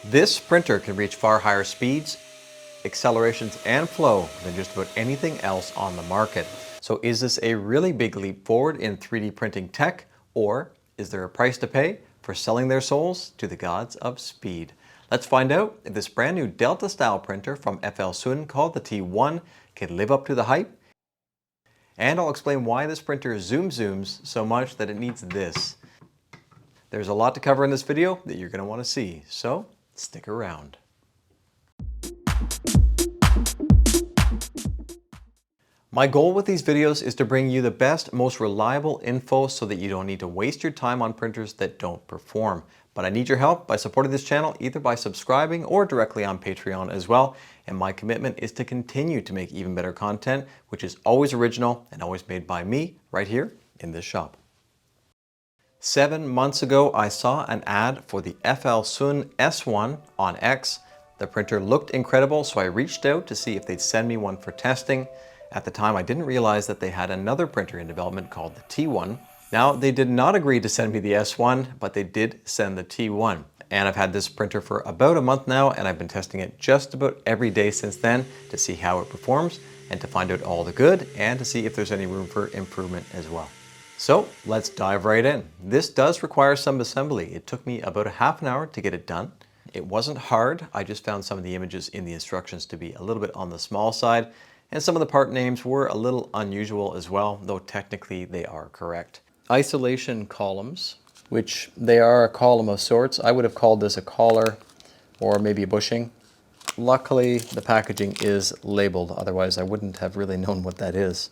This printer can reach far higher speeds, accelerations, and flow than just about anything else on the market. So is this a really big leap forward in 3D printing tech, or is there a price to pay for selling their souls to the gods of speed? Let's find out if this brand new Delta style printer from FLSUN called the T1 can live up to the hype. And I'll explain why this printer zooms so much that it needs this. There's a lot to cover in this video that you're going to want to see, so stick around. My goal with these videos is to bring you the best, most reliable info so that you don't need to waste your time on printers that don't perform. But I need your help by supporting this channel either by subscribing or directly on Patreon as well. And my commitment is to continue to make even better content, which is always original and always made by me right here in this shop. 7 months ago, I saw an ad for the FLSUN S1 on X. The printer looked incredible, so I reached out to see if they'd send me one for testing. At the time, I didn't realize that they had another printer in development called the T1. Now, they did not agree to send me the S1, but they did send the T1. And I've had this printer for about a month now, and I've been testing it just about every day since then to see how it performs and to find out all the good and to see if there's any room for improvement as well. So let's dive right in. This does require some assembly. It took me about a half an hour to get it done. It wasn't hard. I just found some of the images in the instructions to be a little bit on the small side, and some of the part names were a little unusual as well, though technically they are correct. Isolation columns, which they are a column of sorts. I would have called this a collar or maybe a bushing. Luckily, the packaging is labeled, otherwise I wouldn't have really known what that is.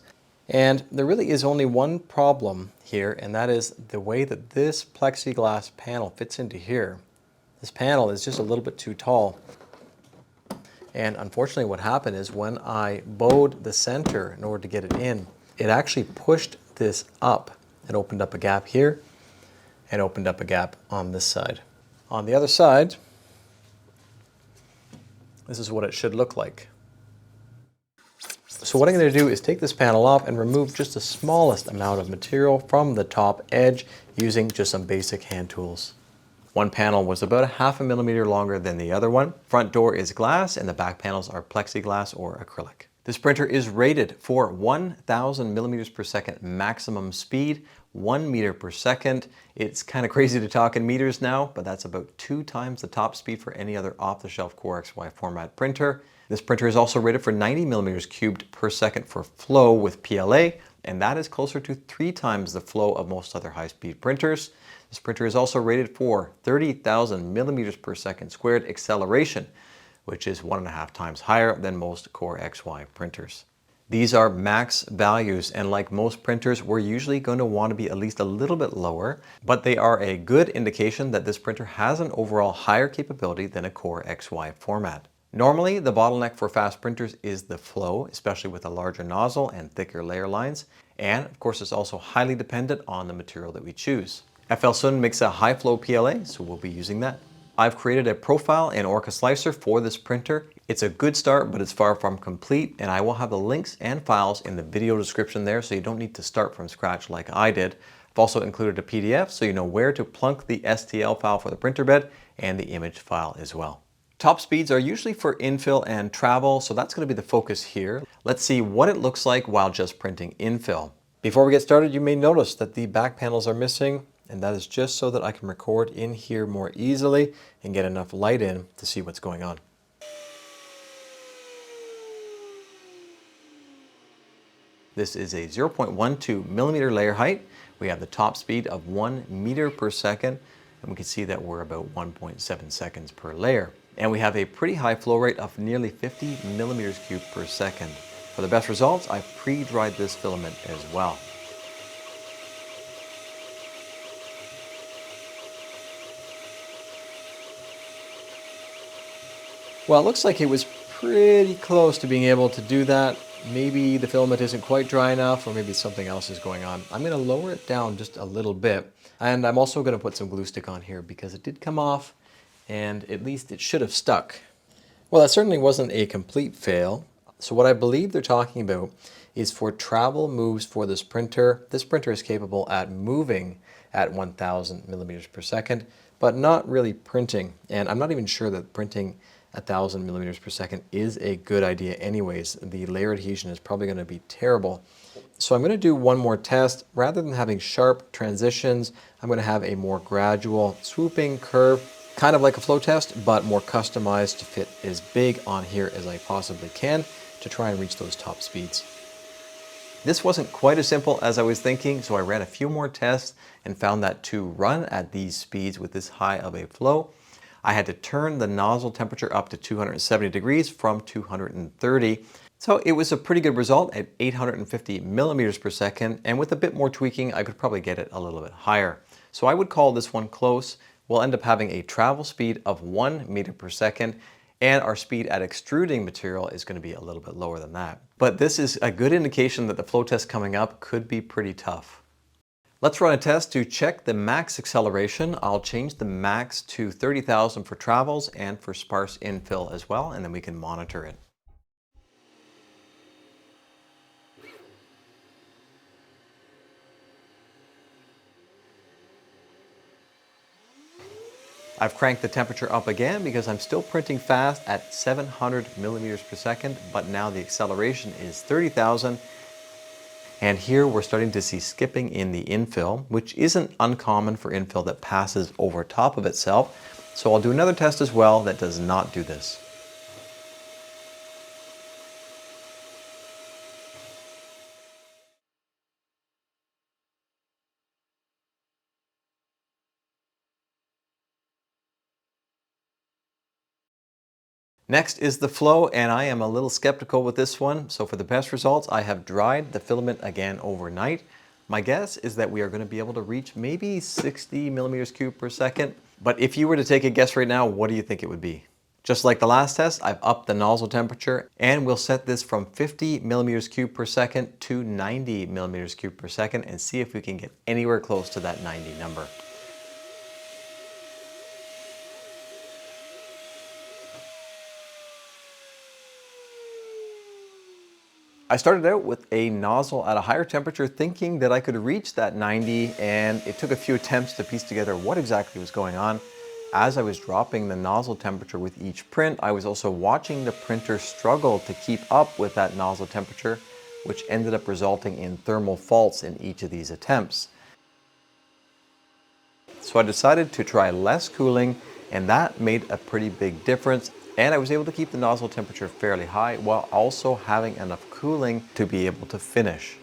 And there really is only one problem here, and that is the way that this plexiglass panel fits into here. This panel is just a little bit too tall. And unfortunately what happened is when I bowed the center in order to get it in, it actually pushed this up. It opened up a gap here and opened up a gap on this side. On the other side, this is what it should look like. So what I'm going to do is take this panel off and remove just the smallest amount of material from the top edge using just some basic hand tools. One panel was about 1/2 millimeter longer than the other one. Front door is glass and the back panels are plexiglass or acrylic. This printer is rated for 1000 millimeters per second maximum speed, 1 meter per second. It's kind of crazy to talk in meters now, but that's about 2 times the top speed for any other off-the-shelf Core XY format printer. This printer is also rated for 90 millimeters cubed per second for flow with PLA, and that is closer to 3 times the flow of most other high-speed printers. This printer is also rated for 30,000 millimeters per second squared acceleration, which is 1.5 times higher than most Core XY printers. These are max values, and like most printers, we're usually going to want to be at least a little bit lower, but they are a good indication that this printer has an overall higher capability than a Core XY format. Normally, the bottleneck for fast printers is the flow, especially with a larger nozzle and thicker layer lines, and of course it's also highly dependent on the material that we choose. FLSUN makes a high flow PLA, so we'll be using that. I've created a profile in ORCA Slicer for this printer. It's a good start, but it's far from complete, and I will have the links and files in the video description there, so you don't need to start from scratch like I did. I've also included a PDF so you know where to plunk the STL file for the printer bed and the image file as well. Top speeds are usually for infill and travel, so that's going to be the focus here. Let's see what it looks like while just printing infill. Before we get started, you may notice that the back panels are missing, and that is just so that I can record in here more easily and get enough light in to see what's going on. This is a 0.12 millimeter layer height. We have the top speed of 1 meter per second, and we can see that we're about 1.7 seconds per layer. And we have a pretty high flow rate of nearly 50 millimeters cubed per second. For the best results, I've pre-dried this filament as well. Well, it looks like it was pretty close to being able to do that. Maybe the filament isn't quite dry enough, or maybe something else is going on. I'm going to lower it down just a little bit, and I'm also going to put some glue stick on here because it did come off, and at least it should have stuck. Well, that certainly wasn't a complete fail. So what I believe they're talking about is for travel moves for this printer. This printer is capable at moving at 1000 millimeters per second, but not really printing. And I'm not even sure that printing 1,000 millimeters per second is a good idea anyways. The layer adhesion is probably going to be terrible. So I'm going to do one more test. Rather than having sharp transitions, I'm going to have a more gradual swooping curve, kind of like a flow test, but more customized to fit as big on here as I possibly can to try and reach those top speeds. This wasn't quite as simple as I was thinking, so I ran a few more tests and found that to run at these speeds with this high of a flow, I had to turn the nozzle temperature up to 270 degrees from 230. So it was a pretty good result at 850 millimeters per second, and with a bit more tweaking, I could probably get it a little bit higher. So I would call this one close. We'll end up having a travel speed of 1 meter per second, and our speed at extruding material is going to be a little bit lower than that. But this is a good indication that the flow test coming up could be pretty tough. Let's run a test to check the max acceleration. I'll change the max to 30,000 for travels and for sparse infill as well, and then we can monitor it. I've cranked the temperature up again because I'm still printing fast at 700 millimeters per second, but now the acceleration is 30,000. And here we're starting to see skipping in the infill, which isn't uncommon for infill that passes over top of itself. So I'll do another test as well that does not do this. Next is the flow, and I am a little skeptical with this one. So for the best results, I have dried the filament again overnight. My guess is that we are going to be able to reach maybe 60 millimeters cubed per second. But if you were to take a guess right now, what do you think it would be? Just like the last test, I've upped the nozzle temperature, and we'll set this from 50 millimeters cubed per second to 90 millimeters cubed per second and see if we can get anywhere close to that 90 number. I started out with a nozzle at a higher temperature thinking that I could reach that 90, and it took a few attempts to piece together what exactly was going on. As I was dropping the nozzle temperature with each print, I was also watching the printer struggle to keep up with that nozzle temperature, which ended up resulting in thermal faults in each of these attempts. So I decided to try less cooling, and that made a pretty big difference. And I was able to keep the nozzle temperature fairly high while also having enough cooling to be able to finish.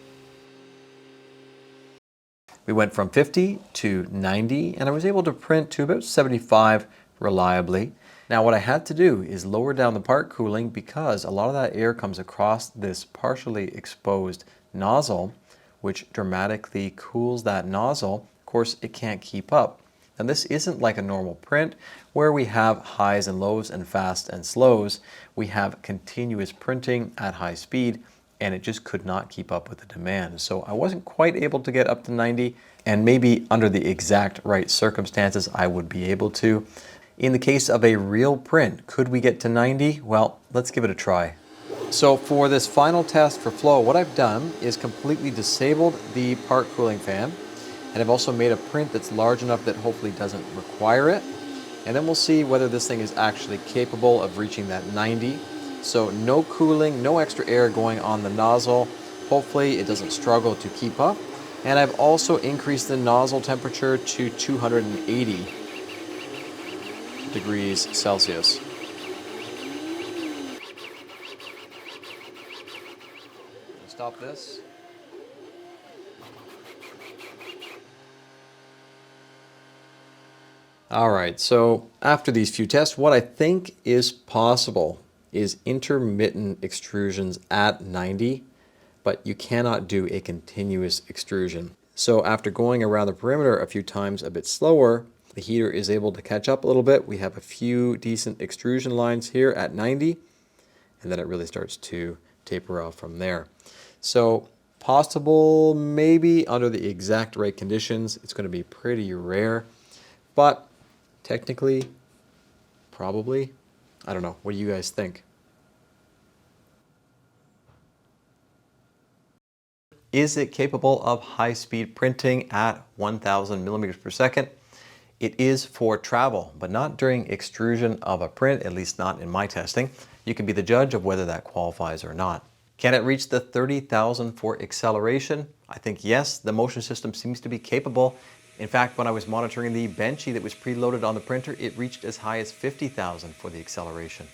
We went from 50 to 90, and I was able to print to about 75 reliably. Now what I had to do is lower down the part cooling because a lot of that air comes across this partially exposed nozzle, which dramatically cools that nozzle. Of course, it can't keep up. And this isn't like a normal print where we have highs and lows and fast and slows. We have continuous printing at high speed, and it just could not keep up with the demand. So I wasn't quite able to get up to 90, and maybe under the exact right circumstances, I would be able to. In the case of a real print, could we get to 90? Well, let's give it a try. So for this final test for flow, what I've done is completely disabled the part cooling fan. And I've also made a print that's large enough that hopefully doesn't require it. And then we'll see whether this thing is actually capable of reaching that 90. So no cooling, no extra air going on the nozzle. Hopefully it doesn't struggle to keep up. And I've also increased the nozzle temperature to 280 degrees Celsius. Stop this. All right, so after these few tests, what I think is possible is intermittent extrusions at 90, but you cannot do a continuous extrusion. So after going around the perimeter a few times a bit slower, the heater is able to catch up a little bit. We have a few decent extrusion lines here at 90, and then it really starts to taper off from there. So possible maybe under the exact right conditions. It's going to be pretty rare, but technically, probably. I don't know. What do you guys think? Is it capable of high-speed printing at 1,000 millimeters per second? It is for travel, but not during extrusion of a print, at least not in my testing. You can be the judge of whether that qualifies or not. Can it reach the 30,000 for acceleration? I think yes, the motion system seems to be capable. In fact, when I was monitoring the Benchy that was preloaded on the printer, it reached as high as 50,000 for the acceleration.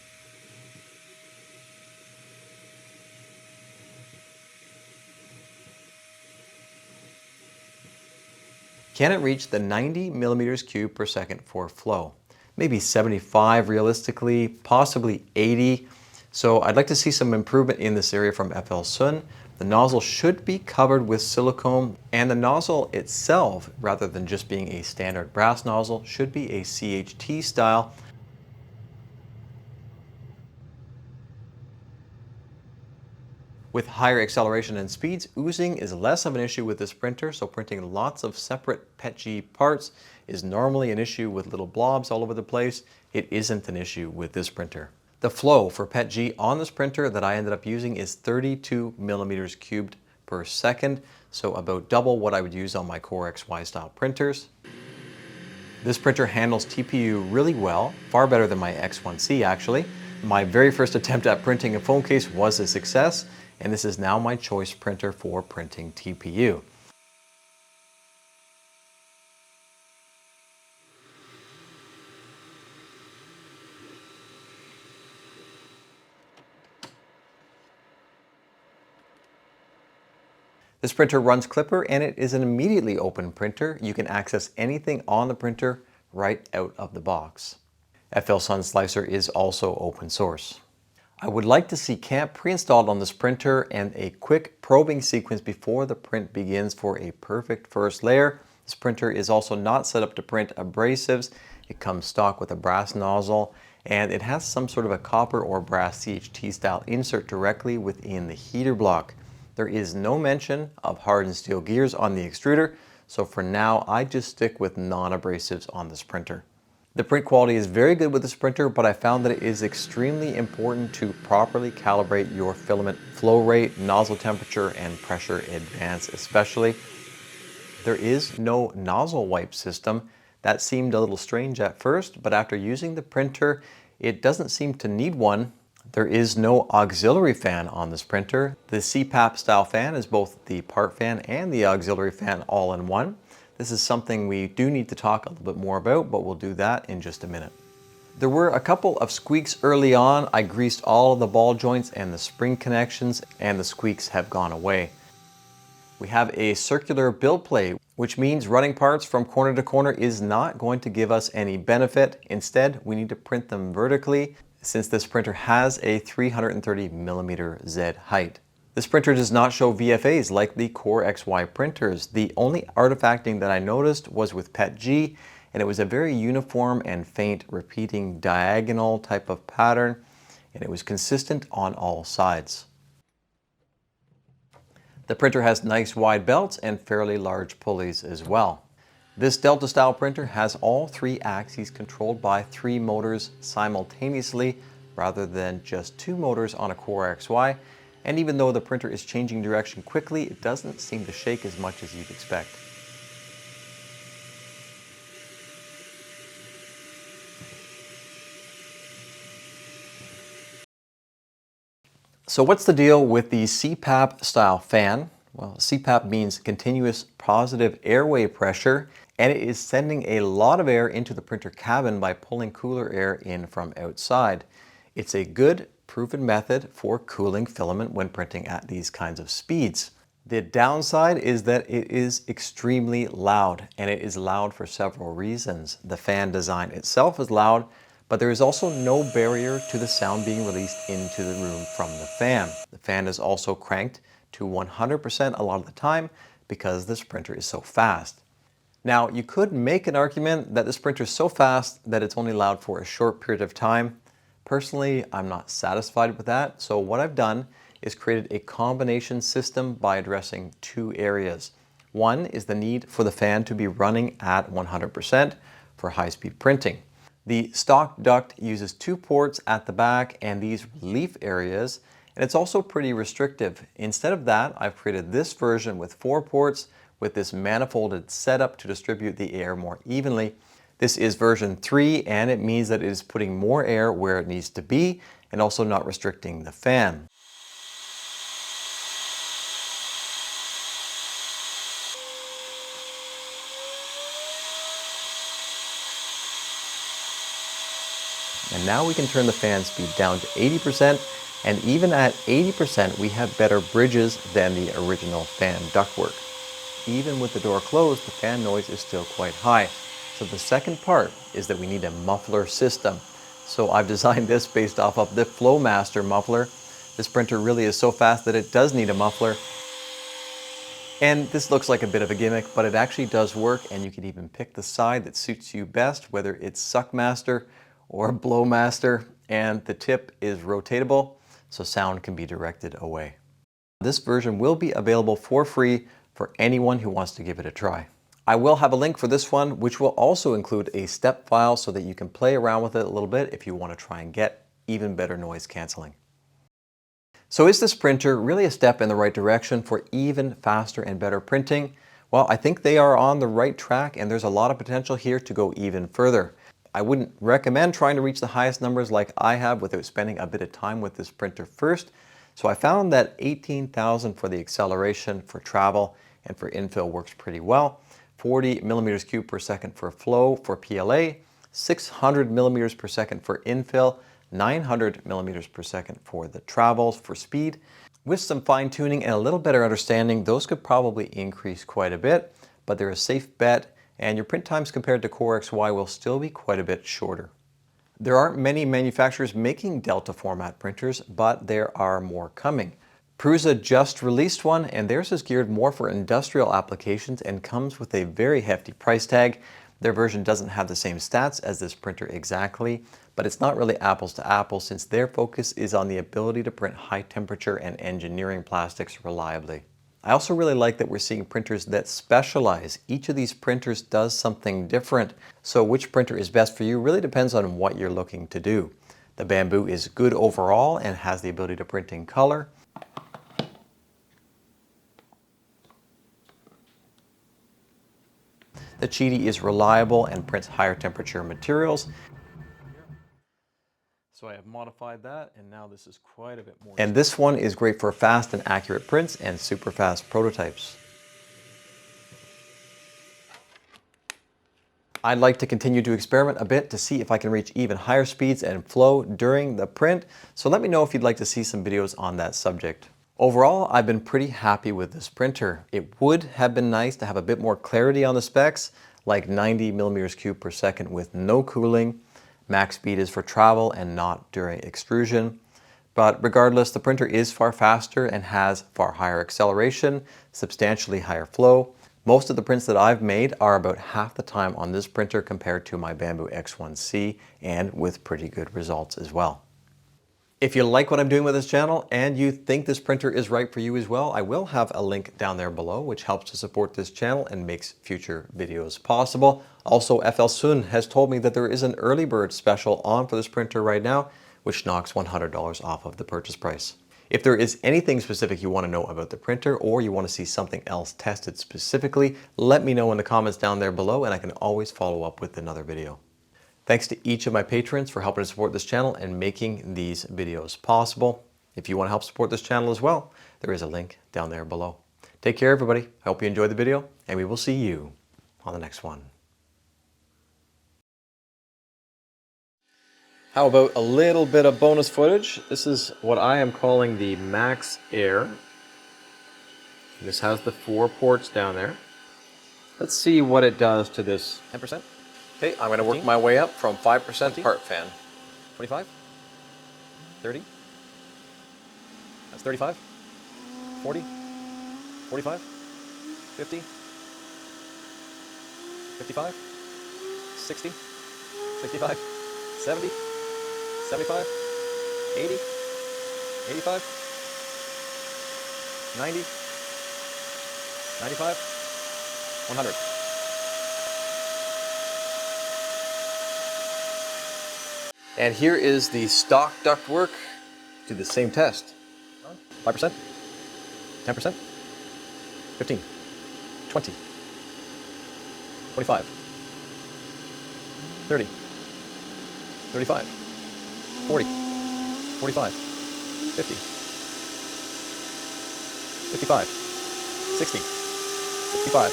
Can it reach the 90 millimeters cubed per second for flow? Maybe 75 realistically, possibly 80. So I'd like to see some improvement in this area from FLSUN. The nozzle should be covered with silicone, and the nozzle itself, rather than just being a standard brass nozzle, should be a CHT style. With higher acceleration and speeds, oozing is less of an issue with this printer, so printing lots of separate PETG parts is normally an issue with little blobs all over the place. It isn't an issue with this printer. The flow for PETG on this printer that I ended up using is 32 millimeters cubed per second, so about double what I would use on my Core XY style printers. This printer handles TPU really well, far better than my X1C actually. My very first attempt at printing a phone case was a success, and this is now my choice printer for printing TPU. This printer runs Clipper, and it is an immediately open printer. You can access anything on the printer right out of the box. FLSUN Slicer is also open source. I would like to see CAMP pre-installed on this printer and a quick probing sequence before the print begins for a perfect first layer. This printer is also not set up to print abrasives. It comes stock with a brass nozzle, and it has some sort of a copper or brass CHT style insert directly within the heater block. There is no mention of hardened steel gears on the extruder, so for now I just stick with non-abrasives on this printer. The print quality is very good with this printer, but I found that it is extremely important to properly calibrate your filament flow rate, nozzle temperature, and pressure advance especially. There is no nozzle wipe system. That seemed a little strange at first, but after using the printer, it doesn't seem to need one. There is no auxiliary fan on this printer. The CPAP style fan is both the part fan and the auxiliary fan all in one. This is something we do need to talk a little bit more about, but we'll do that in just a minute. There were a couple of squeaks early on. I greased all of the ball joints and the spring connections, and the squeaks have gone away. We have a circular build plate, which means running parts from corner to corner is not going to give us any benefit. Instead, we need to print them vertically, since this printer has a 330 millimeter Z height. This printer does not show VFAs like the Core XY printers. The only artifacting that I noticed was with PETG, and it was a very uniform and faint repeating diagonal type of pattern, and it was consistent on all sides. The printer has nice wide belts and fairly large pulleys as well. This Delta style printer has all three axes controlled by 3 motors simultaneously rather than just 2 motors on a Core XY. And even though the printer is changing direction quickly, it doesn't seem to shake as much as you'd expect. So what's the deal with the CPAP style fan? Well, CPAP means continuous positive airway pressure, and it is sending a lot of air into the printer cabin by pulling cooler air in from outside. It's a good, proven method for cooling filament when printing at these kinds of speeds. The downside is that it is extremely loud, and it is loud for several reasons. The fan design itself is loud, but there is also no barrier to the sound being released into the room from the fan. The fan is also cranked to 100% a lot of the time because this printer is so fast. Now, you could make an argument that this printer is so fast that it's only loud for a short period of time. Personally, I'm not satisfied with that, so what I've done is created a combination system by addressing 2 areas. One is the need for the fan to be running at 100% for high-speed printing. The stock duct uses 2 ports at the back and these relief areas, and it's also pretty restrictive. Instead of that, I've created this version with 4 ports with this manifolded setup to distribute the air more evenly. This is version 3, and it means that it is putting more air where it needs to be and also not restricting the fan. And now we can turn the fan speed down to 80%, and even at 80% we have better bridges than the original fan ductwork. Even with the door closed, the fan noise is still quite high. So the second part is that we need a muffler system. So I've designed this based off of the Flowmaster muffler. This printer really is so fast that it does need a muffler. And this looks like a bit of a gimmick, but it actually does work, and you can even pick the side that suits you best, whether it's Suckmaster or Blowmaster, and the tip is rotatable, so sound can be directed away. This version will be available for free for anyone who wants to give it a try. I will have a link for this one, which will also include a step file so that you can play around with it a little bit if you want to try and get even better noise canceling. So is this printer really a step in the right direction for even faster and better printing? Well, I think they are on the right track, and there's a lot of potential here to go even further. I wouldn't recommend trying to reach the highest numbers like I have without spending a bit of time with this printer first. So I found that 18,000 for the acceleration for travel and for infill works pretty well. 40 millimeters cubed per second for flow for PLA, 600 millimeters per second for infill, 900 millimeters per second for the travels for speed. With some fine tuning and a little better understanding, those could probably increase quite a bit, but they're a safe bet, and your print times compared to Core XY will still be quite a bit shorter. There aren't many manufacturers making Delta format printers, but there are more coming. Prusa just released one, and theirs is geared more for industrial applications and comes with a very hefty price tag. Their version doesn't have the same stats as this printer exactly, but it's not really apples to apples since their focus is on the ability to print high temperature and engineering plastics reliably. I also really like that we're seeing printers that specialize. Each of these printers does something different, so which printer is best for you really depends on what you're looking to do. The Bambu is good overall and has the ability to print in color. The Cheetah is reliable and prints higher temperature materials. So I have modified that, and now this is quite a bit more. And this one is great for fast and accurate prints and super fast prototypes. I'd like to continue to experiment a bit to see if I can reach even higher speeds and flow during the print, so let me know if you'd like to see some videos on that subject. Overall, I've been pretty happy with this printer. It would have been nice to have a bit more clarity on the specs, like 90 millimeters cubed per second with no cooling. Max speed is for travel and not during extrusion. But regardless, the printer is far faster and has far higher acceleration, substantially higher flow. Most of the prints that I've made are about half the time on this printer compared to my Bambu X1C, and with pretty good results as well. If you like what I'm doing with this channel and you think this printer is right for you as well, I will have a link down there below which helps to support this channel and makes future videos possible. Also, FLSUN has told me that there is an early bird special on for this printer right now, which knocks $100 off of the purchase price. If there is anything specific you want to know about the printer, or you want to see something else tested specifically, let me know in the comments down there below, and I can always follow up with another video. Thanks to each of my patrons for helping to support this channel and making these videos possible. If you want to help support this channel as well, there is a link down there below. Take care, everybody. I hope you enjoyed the video, and we will see you on the next one. How about a little bit of bonus footage? This is what I am calling the Max Air. This has the 4 ports down there. Let's see what it does to this. 10%. Okay, I'm going to work my way up from 5% part fan. 25, 30, that's 35, 40, 45, 50, 55, 60, 65, 70, 75, 80, 85, 90, 95, 100. And here is the stock ductwork. Do the same test. 5%, 10%, 15, 20, 25, 30, 35, 40, 45, 50, 55, 60, 65,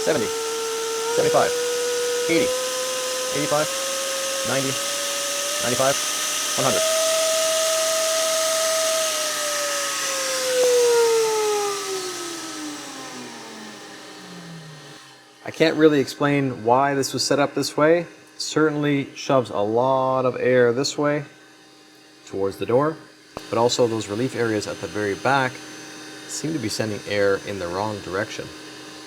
70, 75, 80, 85, 90, 95, 100. I can't really explain why this was set up this way. It certainly shoves a lot of air this way towards the door, but also those relief areas at the very back seem to be sending air in the wrong direction.